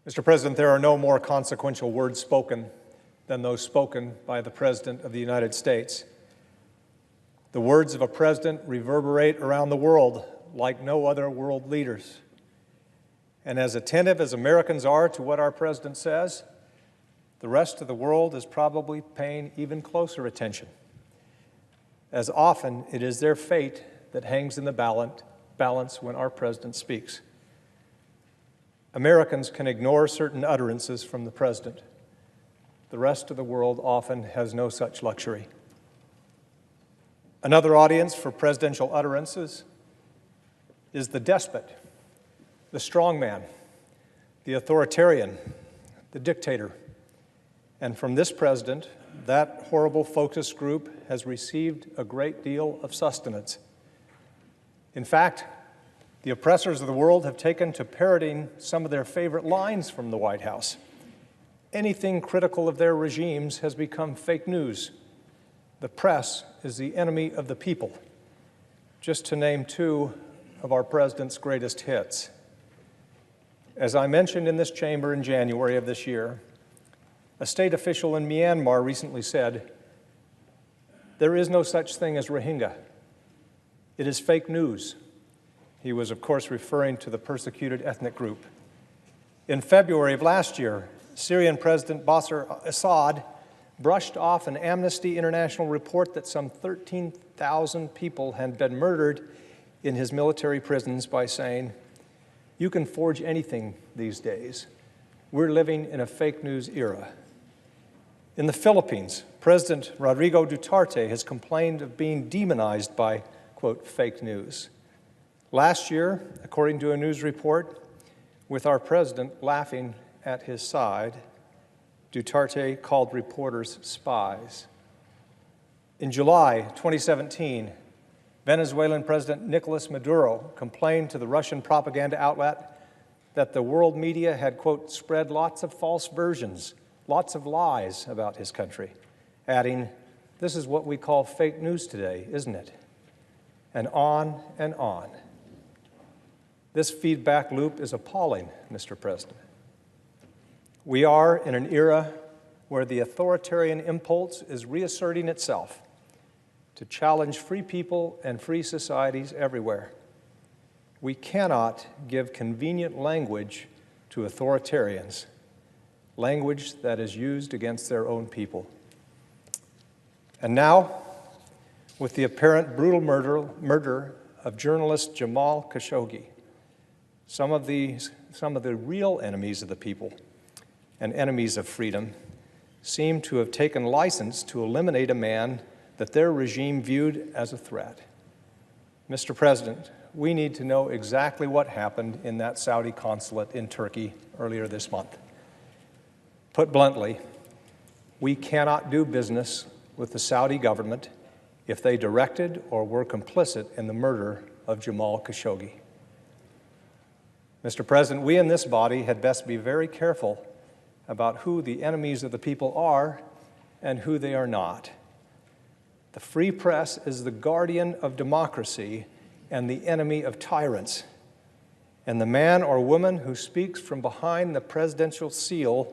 Mr. President, there are no more consequential words spoken than those spoken by the President of the United States. The words of a president reverberate around the world like no other world leaders. And as attentive as Americans are to what our president says, the rest of the world is probably paying even closer attention. As often, it is their fate that hangs in the balance when our president speaks. Americans can ignore certain utterances from the president. The rest of the world often has no such luxury. Another audience for presidential utterances is the despot, the strongman, the authoritarian, the dictator. And from this president, that horrible focus group has received a great deal of sustenance. In fact, the oppressors of the world have taken to parroting some of their favorite lines from the White House. Anything critical of their regimes has become fake news. The press is the enemy of the people, just to name two of our president's greatest hits. As I mentioned in this chamber in January of this year, a state official in Myanmar recently said, "There is no such thing as Rohingya. It is fake news." He was, of course, referring to the persecuted ethnic group. In February of last year, Syrian President Bashar al-Assad brushed off an Amnesty International report that some 13,000 people had been murdered in his military prisons by saying, "You can forge anything these days. We're living in a fake news era." In the Philippines, President Rodrigo Duterte has complained of being demonized by, quote, fake news. Last year, according to a news report, with our president laughing at his side, Duterte called reporters spies. In July 2017, Venezuelan President Nicolas Maduro complained to the Russian propaganda outlet that the world media had, quote, spread lots of false versions, lots of lies about his country, adding, "This is what we call fake news today, isn't it?" And on and on. This feedback loop is appalling, Mr. President. We are in an era where the authoritarian impulse is reasserting itself to challenge free people and free societies everywhere. We cannot give convenient language to authoritarians, language that is used against their own people. And now, with the apparent brutal murder of journalist Jamal Khashoggi, some of the real enemies of the people and enemies of freedom seem to have taken license to eliminate a man that their regime viewed as a threat. Mr. President, we need to know exactly what happened in that Saudi consulate in Turkey earlier this month. Put bluntly, we cannot do business with the Saudi government if they directed or were complicit in the murder of Jamal Khashoggi. Mr. President, we in this body had best be very careful about who the enemies of the people are and who they are not. The free press is the guardian of democracy and the enemy of tyrants. And the man or woman who speaks from behind the presidential seal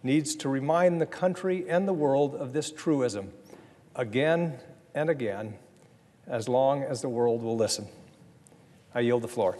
needs to remind the country and the world of this truism again and again, as long as the world will listen. I yield the floor.